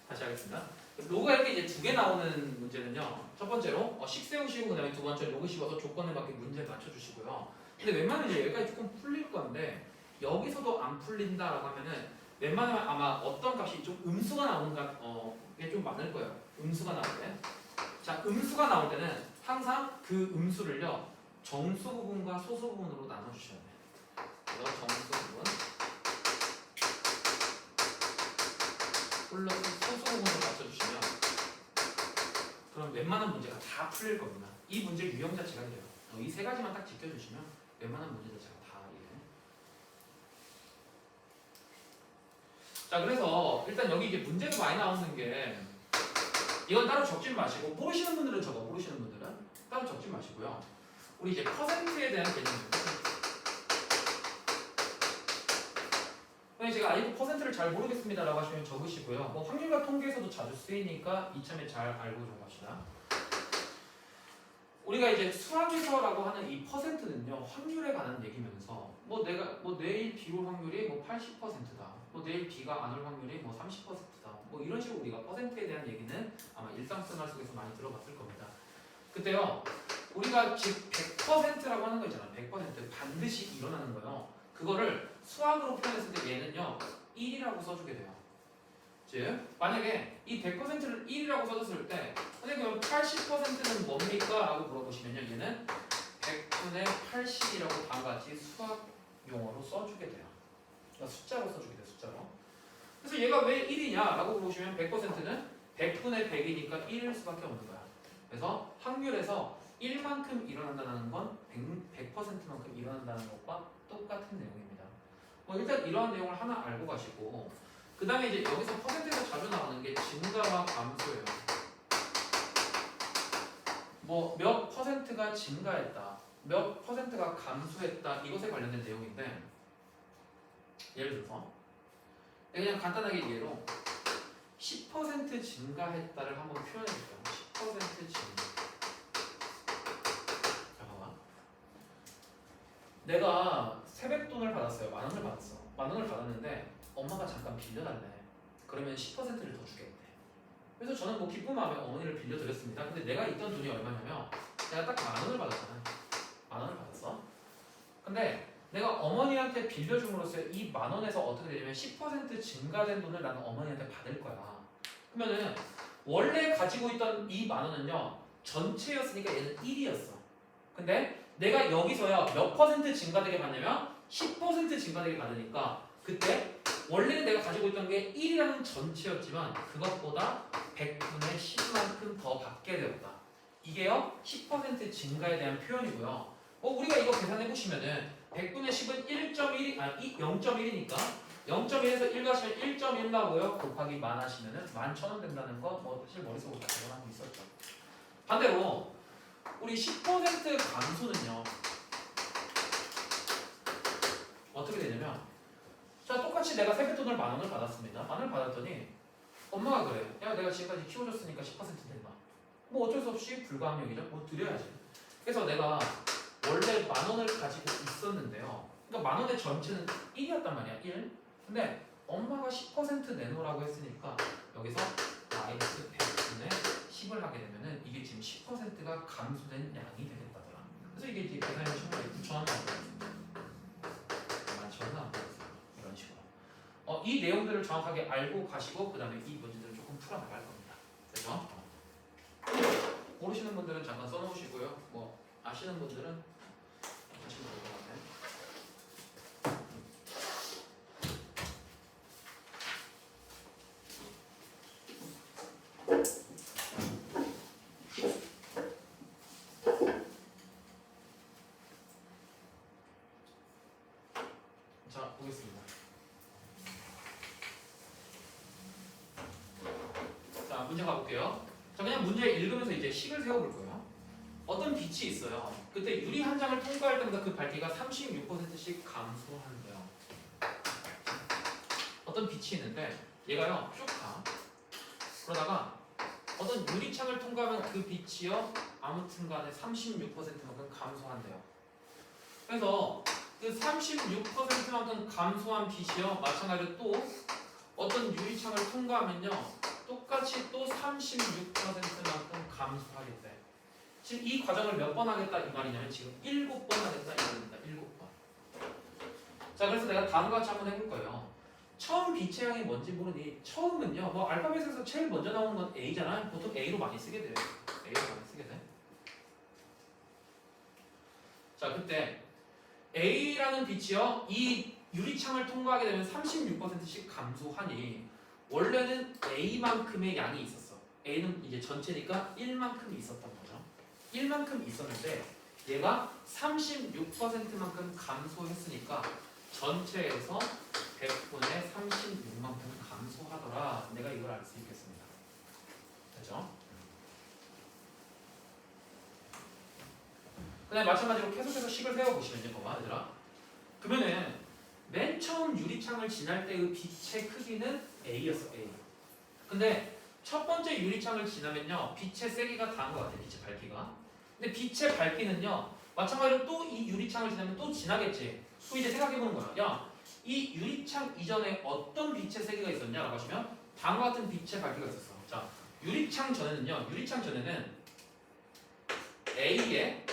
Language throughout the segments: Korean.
다시 하겠습니다. 로그가 이렇게 이제 두 개 나오는 문제는요. 첫 번째로 식 세우시고 그다음에 두 번째 로그 씹어서 조건에 맞게 문제 맞춰주시고요. 근데 웬만하면 이제 여기까지 조금 풀릴 건데 여기서도 안 풀린다라고 하면은 웬만하면 아마 어떤 값이 좀 음수가 나오는 게 좀 많을 거예요. 음수가 나올 때. 자, 음수가 나올 때는 항상 그 음수를요 정수 부분과 소수 부분으로 나눠주셔야 돼요. 그래서 정수 부분 플러스 소수 부분으로 맞춰주시면 그럼 웬만한 문제가 다 풀릴 겁니다. 이 문제 유형 자체가 돼요. 이 세 가지만 딱 지켜주시면 웬만한 문제 자체가 다 이해요. 자, 그래서 일단 여기 이제 문제가 많이 나오는 게 이건 따로 적지 마시고 모르시는 분들은 적어, 모르시는 분들은 따로 적지 마시고요. 우리 이제 퍼센트에 대한 개념입니다. 제가 아직도 퍼센트를 잘 모르겠습니다라고 하시면 적으시고요. 뭐 확률과 통계에서도 자주 쓰이니까 이참에 잘 알고 좀 합시다. 우리가 이제 수학에서라고 하는 이 퍼센트는요 확률에 관한 얘기면서 뭐 내일 비 올 확률이 뭐 80%다. 뭐 내일 비가 안 올 확률이 뭐 30%다. 뭐 이런 식으로 우리가 퍼센트에 대한 얘기는 아마 일상생활 속에서 많이 들어봤을 겁니다. 그때요 우리가 즉 100%라고 하는 거 있잖아. 100% 반드시 일어나는 거요. 그거를 수학으로 표현했을 때 얘는요 1이라고 써주게 돼요. 즉 만약에 이 100%를 1이라고 써줬을 때 선생님 그럼 80%는 뭡니까? 라고 물어보시면요 얘는 100분의 80이라고 다음같이 수학 용어로 써주게 돼요. 그러니까 숫자로 써주게 돼요. 숫자로. 그래서 얘가 왜 1이냐? 라고 물어보시면 100%는 100분의 100이니까 1일 수밖에 없는 거야. 그래서 확률에서 1만큼 일어난다는 건 100%만큼 일어난다는 것과 똑같은 내용입니다. 뭐 일단 이러한 내용을 하나 알고 가시고 그 다음에 이제 여기서 퍼센트에서 자주 나오는 게 증가와 감소예요. 뭐 몇 퍼센트가 증가했다, 몇 퍼센트가 감소했다 이것에 관련된 내용인데 예를 들어서 그냥 간단하게 예로 10% 증가했다를 한번 표현해볼게요. 10% 증가. 잠깐만. 내가 세뱃돈을 받았어요. 10,000원을 받았어. 10,000원을 받았는데 엄마가 잠깐 빌려달래. 그러면 10%를 더 주겠대. 그래서 저는 뭐 기쁜 마음에 어머니를 빌려드렸습니다. 근데 내가 있던 돈이 얼마냐면 내가 딱 10,000원을 받았잖아. 10,000원을 받았어. 근데 내가 어머니한테 빌려줌으로써 이 10,000원에서 어떻게 되냐면 10% 증가된 돈을 나는 어머니한테 받을 거야. 그러면은 원래 가지고 있던 이 10,000원은요 전체였으니까 얘는 1이었어. 근데 내가 여기서야 몇 퍼센트 증가되게 받냐면 10% 증가되게 받으니까 그때 원래는 내가 가지고 있던 게 1이라는 전체였지만 그것보다 100분의 10만큼 더 받게 되었다. 이게요 10% 증가에 대한 표현이고요. 우리가 이거 계산해 보시면은 100분의 10은 0.1이니까 0.1에서 1 가시면 1.1 나오고요. 곱하기 만 하시면은 11,000원 된다는 거 뭐 사실 머릿속으로 다 계산하고 있었죠. 반대로 우리 10% 감소는요 어떻게 되냐면 자 똑같이 내가 세뱃돈을 10,000원을 받았습니다. 10,000원을 받았더니 엄마가 그래요. 야 내가 지금까지 키워줬으니까 10% 된다. 뭐 어쩔 수 없이 불가항력이죠. 뭐 드려야지. 그래서 내가 원래 10,000원을 가지고 있었는데요. 그러니까 10,000원의 전체는 1이었단 말이야. 1. 근데 엄마가 10% 내놓으라고 했으니까 여기서 마이너스 100분의 10을 하게 되면은 이게 지금 10%가 감소된 양이 되겠다더라. 그래서 이게 이제 계산해 보시면 9,000원 안 되겠습니다. 11,000원 안 되겠어요. 이런 식으로. 이 내용들을 정확하게 알고 가시고 그 다음에 이 문제들을 조금 풀어나갈 겁니다. 그래서 모르시는 분들은 잠깐 써놓으시고요. 뭐 아시는 분들은 하시면 될 것 같아요. 자, 보겠습니다. 자, 문제 가볼게요. 자, 그냥 문제 읽으면서 이제 식을 세워볼 거예요. 어떤 빛이 있어요. 그때 유리 한 장을 통과할 때마다 그 밝기가 36%씩 감소한대요. 어떤 빛이 있는데 얘가요 쭉 가. 그러다가 어떤 유리창을 통과하면 그 빛이요 아무튼간에 36%만큼 감소한대요. 그래서 그 36%만큼 감소한 빛이요 마찬가지로 또 어떤 유리창을 통과하면요 똑같이 또 36%만큼 감소하겠대. 지금 이 과정을 몇 번 하겠다 이 말이냐면 지금 7번 하겠다 이 말입니다. 7번. 자 그래서 내가 다음과 같이 한번 해볼 거예요. 처음 빛의 양이 뭔지 모르니 처음은요 뭐 알파벳에서 제일 먼저 나오는 건 A잖아요. 보통 A로 많이 쓰게 돼요. A로 많이 쓰게 돼. 자 그때 A라는 빛이요 이 유리창을 통과하게 되면 36%씩 감소하니 원래는 A만큼의 양이 있었어. A는 이제 전체니까 1만큼 있었던 거죠. 1만큼 있었는데 얘가 36%만큼 감소했으니까 전체에서 100분의 36만큼 감소하더라. 내가 이걸 알 수 있겠습니다. 됐죠? 그 다음에 마찬가지로 계속해서 식을 세워보시면 이제 봐봐 얘들아. 그러면은 맨 처음 유리창을 지날 때의 빛의 크기는 A였어. A. 근데 첫 번째 유리창을 지나면요 빛의 세기가 다른 것 같아. 빛의 밝기가. 근데 빛의 밝기는요 마찬가지로 또 이 유리창을 지나면 또 지나겠지. 또 이제 생각해보는 거야. 야, 이 유리창 이전에 어떤 빛의 세기가 있었냐라고 하시면 다음과 같은 빛의 밝기가 있었어. 자, 유리창 전에는요. 유리창 전에는 A에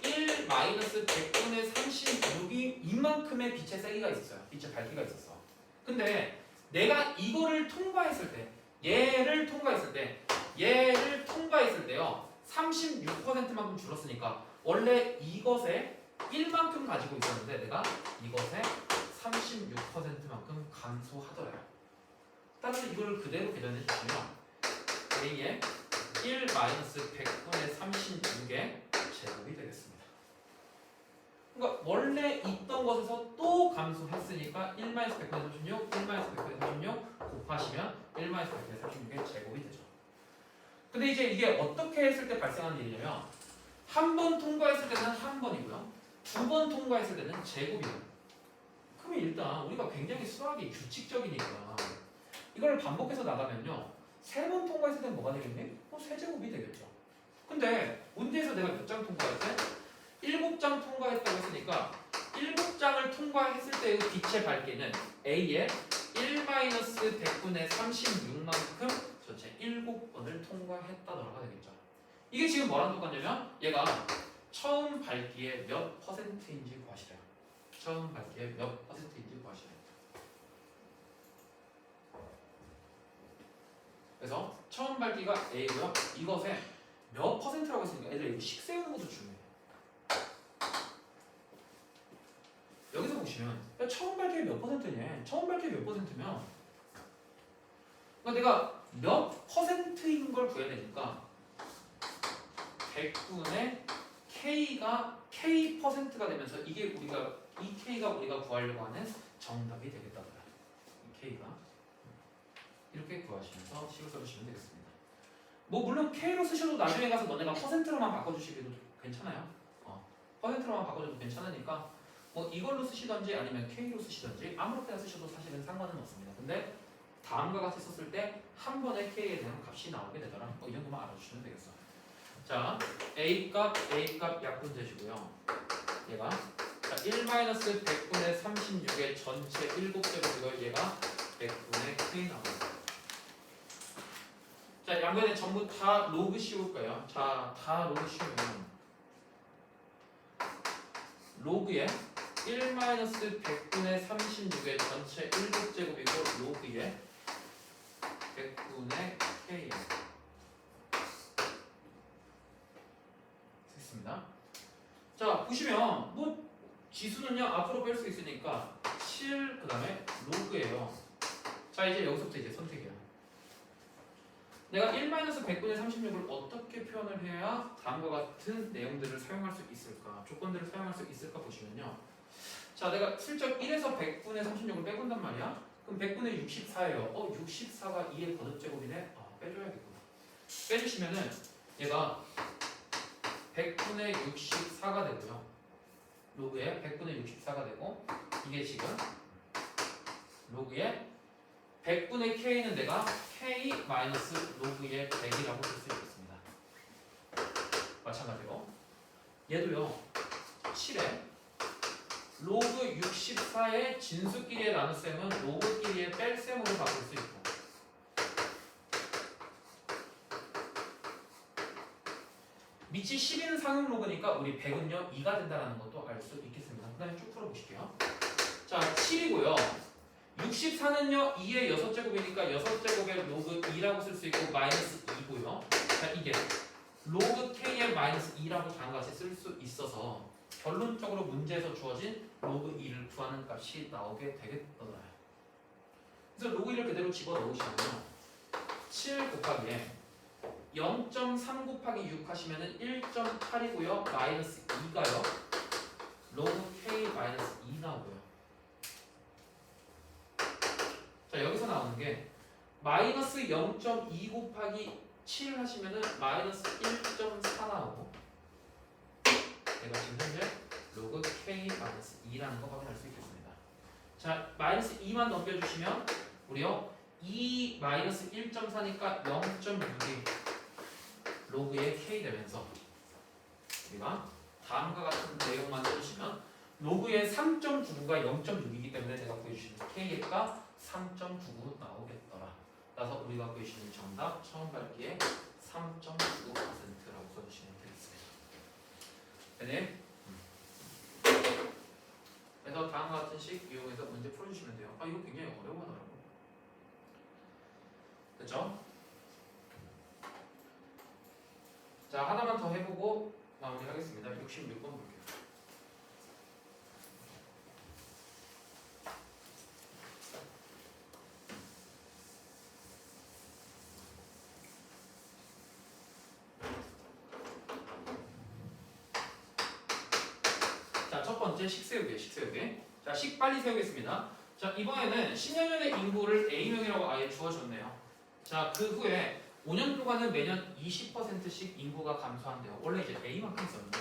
1-100분의 36이 이만큼의 빛의 세기가 있었어요. 빛의 밝기가 있었어. 근데 내가 이거를 통과했을 때, 얘를 통과했을 때요. 36%만큼 줄었으니까 원래 이것에 1만큼 가지고 있었는데 내가 이것에 36%만큼 감소하더래요. 따라서 이거를 그대로 계산해 주시면 A의 1-100분의 36의 제곱이 되겠습니다. 그러니까 원래 있던 것에서 또 감소했으니까 1-100분의 36, 1-100분의 36 곱하시면 1-100분의 36의 제곱이 되죠. 근데 이제 이게 어떻게 했을 때 발생하는 일이냐면 한 번 통과했을 때는 한 번이고요. 2번 통과했을 때는 제곱이에요. 그러면 일단 우리가 굉장히 수학이 규칙적이니까 이걸 반복해서 나가면요. 3번 통과했을 때는 뭐가 되겠니? 3제곱이 되겠죠. 근데 문제에서 내가 몇 장 통과했대? 7장 통과했다고 했으니까 7장을 통과했을 때의 빛의 밝기는 A의 1-100분의 36만큼 전체 7번을 통과했다더라가 되겠죠. 이게 지금 뭐랑 똑같냐면 얘가 처음 밝기의 몇 퍼센트인지 구하시래요. 처음 밝기의 몇 퍼센트인지 구하시래요. 그래서 처음 밝기가 A고요. 이것에 몇 퍼센트라고 했으니까 애들 이거 식 세우는 것도 중요해요. 여기서 보시면 야, 처음 밝기의 몇 퍼센트냐? 처음 밝기의 몇 퍼센트면 그러니까 내가 몇 퍼센트인 걸 구해야 되니까 100분의 K가 K 퍼센트가 되면서 이게 우리가 이 K가 우리가 구하려고 하는 정답이 되겠다더라. 이 K가 이렇게 구하시면서 식을 써주시면 되겠습니다. 뭐 물론 K로 쓰셔도 나중에 가서 너네가 퍼센트로만 바꿔주시기도 괜찮아요. 퍼센트로만 바꿔줘도 괜찮으니까 뭐 이걸로 쓰시던지 아니면 K로 쓰시던지 아무 때나 쓰셔도 사실은 상관은 없습니다. 근데 다음과 같이 썼을 때 한 번에 K에 대한 값이 나오게 되더라. 이 정도만 알아주시면 되겠어. 자, A값 약분되시고요. 얘가 자, 1-100분의 36의 전체 7제곱이고요. 얘가 100분의 K 나옵니다. 자, 양변에 전부 다 로그 씌울 거예요. 자, 다 로그 씌우면 로그에 1-100분의 36의 전체 7제곱이고 로그에 100분의 K 됐습니다. 자, 보시면 뭐 지수는요 앞으로 뺄 수 있으니까 7 그 다음에 로그예요. 자, 이제 여기서부터 이제 선택이야. 내가 1-100분의 36을 어떻게 표현을 해야 다음과 같은 내용들을 사용할 수 있을까? 조건들을 사용할 수 있을까 보시면요. 자, 내가 슬쩍 1에서 100분의 36을 빼본단 말이야. 그럼 100분의 64예요. 64가 2의 거듭제곱이네. 빼줘야겠구나. 빼주시면은 얘가 100분의 64가 되고요. 로그에 100분의 64가 되고 이게 지금 로그에 100분의 K는 내가 K 마이너스 로그의 100이라고 쓸 수 있겠습니다. 마찬가지로 얘도요. 7에 로그 64의 진수끼리의 나눗셈은 로그끼리의 뺄셈으로 바꿀 수 밑이 10인 상응 로그니까 우리 100은요 2가 된다는 것도 알 수 있겠습니다. 그 다음에 쭉 풀어보실게요. 자 7이고요. 64는요 2의 6제곱이니까 6제곱의 로그 2라고 쓸 수 있고 마이너스 2고요. 자 이게 로그 k의 마이너스 2라고 다음과 같이 쓸 수 있어서 결론적으로 문제에서 주어진 로그 2를 구하는 값이 나오게 되겠더라요. 그래서 로그 1을 그대로 집어넣으시면요 7 곱하기 0.3 곱하기 6 하시면은 1.8이고요 마이너스 2가요 로그 k 마이너스 2 나오고요. 자 여기서 나오는 게 마이너스 0.2 곱하기 7 하시면은 마이너스 1.4 나오고 내가 지금 현재 로그 k 마이너스 2라는 거 확인할 수 있겠습니다. 자 마이너스 2만 넘겨주시면 우리요 2 마이너스 1.4니까 0.6이 로그의 k 되면서 우리가 다음과 같은 내용만 써주시면 로그의 3.99가 0.6이기 때문에 내가 구해주시는 k의 값 3.99 나오겠더라. 따라서 우리가 구해주시는 정답 처음 밝기에 3.99%라고 써주시면 되겠습니다. 네. 그래서 다음과 같은 식 이용해서 문제 풀어주시면 돼요. 아 이거 굉장히 어려워하더라고. 됐죠? 자 하나만 더 해보고 마무리하겠습니다. 66번 볼게요. 자 첫 번째 식 세우기, 식 세우기. 자 식 빨리 세우겠습니다. 자 이번에는 10년 전의 인구를 A명이라고 아예 주어줬네요. 자 그 후에 5년 동안은 매년 20%씩 인구가 감소한대요. 원래 이제 A만큼 있었는데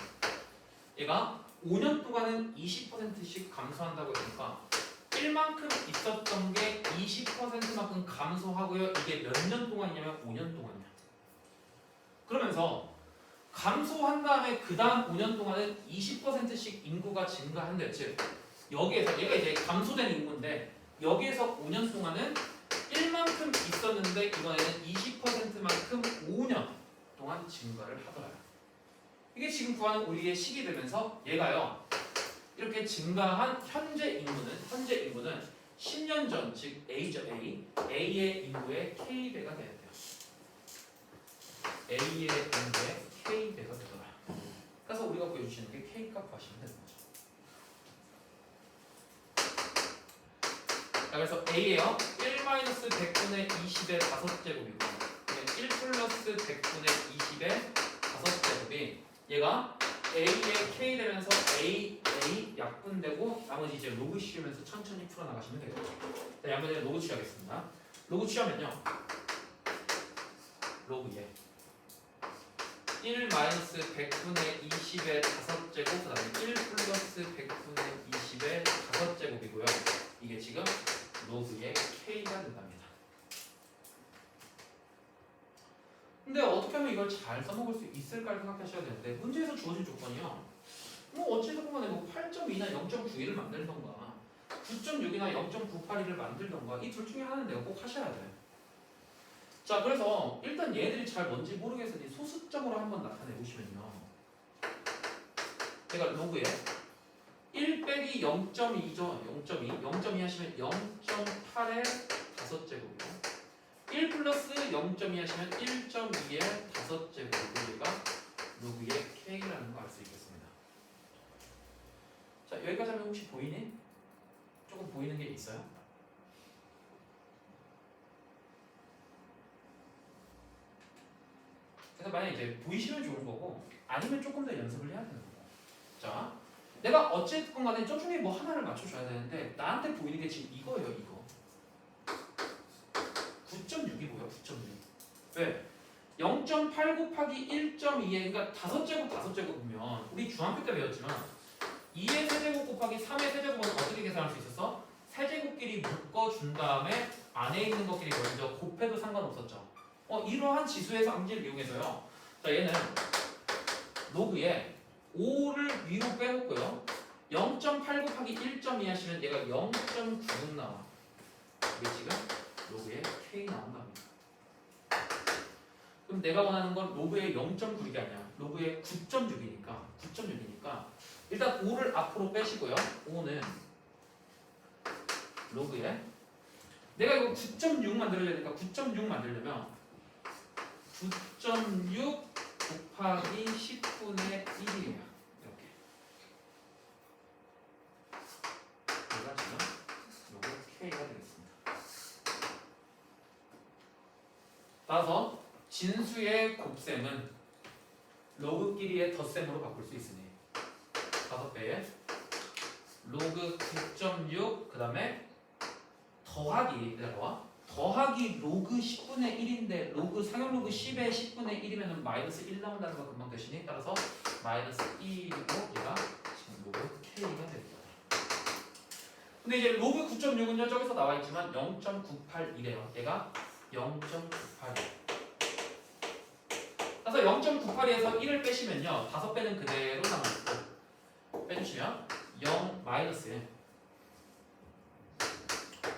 얘가 5년 동안은 20%씩 감소한다고 했으니까 1만큼 있었던 게 20%만큼 감소하고요. 이게 몇 년 동안이냐면 5년 동안이야. 그러면서 감소한 다음에 그 다음 5년 동안은 20%씩 인구가 증가한대요. 즉 여기에서 얘가 이제 감소된 인구인데 여기에서 5년 동안은 1만큼 있었는데 이번에는 20%만큼 5년 동안 증가를 하더라요. 이게 지금 구하는 우리의 식이 되면서 얘가요 이렇게 증가한 현재 인구는 10년 전 즉 A죠 A의 인구의 K배가 돼야 돼요. A의 인구의 K배가 되더라. 그래서 우리가 보여주시는 게 K값 구하시면 되는 거죠. 자, 그래서 A예요. 1-100분의 20의 5제곱이고 1 플러스 100분의 20의 5제곱이 얘가 A의 K 되면서 A 약분되고 나머지 이제 로그 씌우면서 천천히 풀어나가시면 되겠죠. 자, 양면에 로그 취하겠습니다. 로그 취하면요. 로그에 1 마이너스 100분의 20의 5제곱 그 다음에 1 플러스 100분의 20의 5제곱이고요. 이게 지금 로그의 K가 된답니다. 근데 어떻게 하면 이걸 잘 써먹을 수 있을까를 생각하셔야 되는데 문제에서 주어진 조건이요. 뭐 어찌됐건 간에 뭐 8.2나 0.91을 만들던가 9.6이나 0.982를 만들던가 이 둘 중에 하나는 내가 꼭 하셔야 돼요. 자 그래서 일단 얘들이 잘 뭔지 모르겠으니 소수점으로 한번 나타내 보시면요. 제가 로그에 1 빼기 0.2죠. 0.2 하시면 0.8의 5제곱이고 1 플러스 0.2 하시면 1.2의 5제곱이고 우리가 로그의 K라는 거 알 수 있겠습니다. 자 여기까지 하면 혹시 보이니? 조금 보이는 게 있어요? 그래서 만약에 이제 보이시면 좋은 거고 아니면 조금 더 연습을 해야 되는 거고. 자 내가 어쨌든 간에 저 중에 뭐 하나를 맞춰줘야 되는데 나한테 보이는 게 지금 이거예요. 이거 9.6이 뭐야? 9.6 왜? 0.8 곱하기 1.2에 그러니까 5제곱이면 우리 중학교 때 배웠지만 2의 세제곱 곱하기 3의 세제곱은 어떻게 계산할 수 있었어? 세제곱끼리 묶어준 다음에 안에 있는 것끼리 먼저 곱해도 상관없었죠. 이러한 지수의 상지를 이용해서요. 자 얘는 로그에 5를 위로 빼놓고요. 0.8 곱하기 1.2 하시면 얘가 0.96 나와. 이게 지금 로그에 K 나온답니다. 그럼 내가 원하는 건 로그의 0.9가 아니야. 로그의 9.6이니까 일단 5를 앞으로 빼시고요. 5는 로그에 내가 이거 9.6 만들어야 되니까 9.6 만들려면 9.6 곱하기 10분의 1이에요. 이렇게. 얘가 지금 요거 K가 되겠습니다. 따라서 진수의 곱셈은 로그끼리의 덧셈으로 바꿀 수 있으니 5배에 로그 9.6 그 다음에 더하기 로그 10분의 1인데 로그 상용 로그 10의 10분의 1이면 마이너스 1 나온다는 거 금방 되시니 따라서 마이너스 2이고 얘가 지금 로그 K가 됩니다. 근데 이제 로그 9.6은요 저기서 나와 있지만 0.981이래요. 얘가 0.98이에요. 그래서 0.98에서 1을 빼시면요 5배는 그대로 남아있고 빼주시면 0 마이너스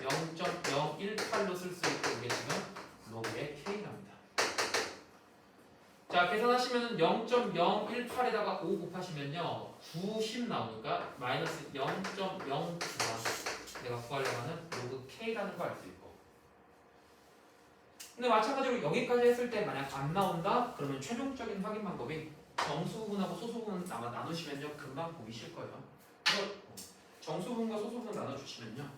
0.018로 쓸 수 있고 이게 지금 로그의 K랍니다. 자 계산하시면 0.018에다가 5 곱하시면요 90 나오니까 마이너스 0.09가 내가 구하려고 하는 로그 K라는 거 알 수 있고 근데 마찬가지로 여기까지 했을 때 만약 안 나온다? 그러면 최종적인 확인 방법이 정수 부분하고 소수 부분 나누시면요 금방 보이실 거예요. 그래서 정수 부분과 소수 부분 나눠주시면요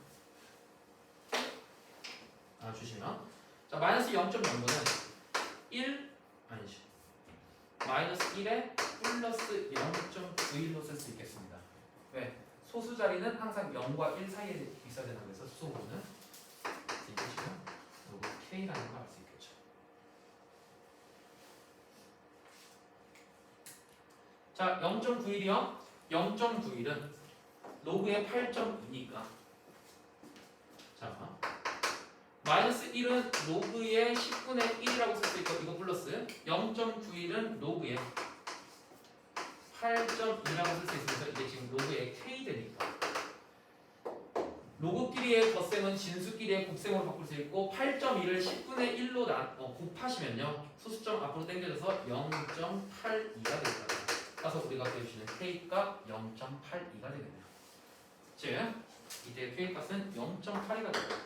자 마이너스 0.09는 1 아니지 마이너스 1에 플러스 0.91로 쓸 수 있겠습니다. 왜? 소수 자리는 항상 0과 1 사이에 있어야 되는 거에서 소수 부분은 이게 지금 로그 K라는 걸 알 수 있겠죠. 자 0.91이요. 0.91은 로그의 8.2니까 자 마이너스 1은 로그의 10분의 1이라고 쓸 수 있고 이거 플러스 0.91은 로그의 8.2라고 쓸 수 있으면서 이게 지금 로그의 K 되니까 로그끼리의 덧셈은 진수끼리의 곱셈으로 바꿀 수 있고 8.2를 10분의 1로 곱하시면요 소수점 앞으로 당겨져서 0.82가 됩니다. 따라서 우리가 구해주시는 K값 0.82가 되겠네요. 즉 이때 K값은 0.82가 됩니다.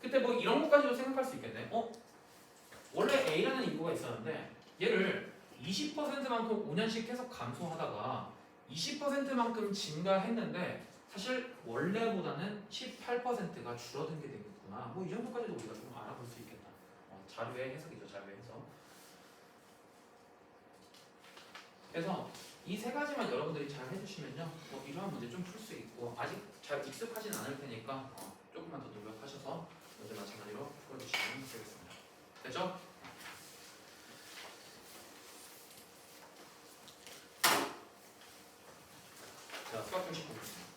그때 뭐 이런 것까지도 생각할 수 있겠네. 원래 A라는 인구가 있었는데 얘를 20%만큼 5년씩 계속 감소하다가 20%만큼 증가했는데 사실 원래보다는 18%가 줄어든 게 되겠구나. 뭐 이 정도까지도 우리가 좀 알아볼 수 있겠다. 자료의 해석이죠. 자료의 해석. 그래서 이 세 가지만 여러분들이 잘 해주시면요. 이러한 문제 좀 풀 수 있고 아직 잘 익숙하진 않을 테니까 조금만 더 노력하셔서 문제 마찬가지로 풀어주시면 되겠습니다. 됐죠? 자, 수학 공식 보겠습니다.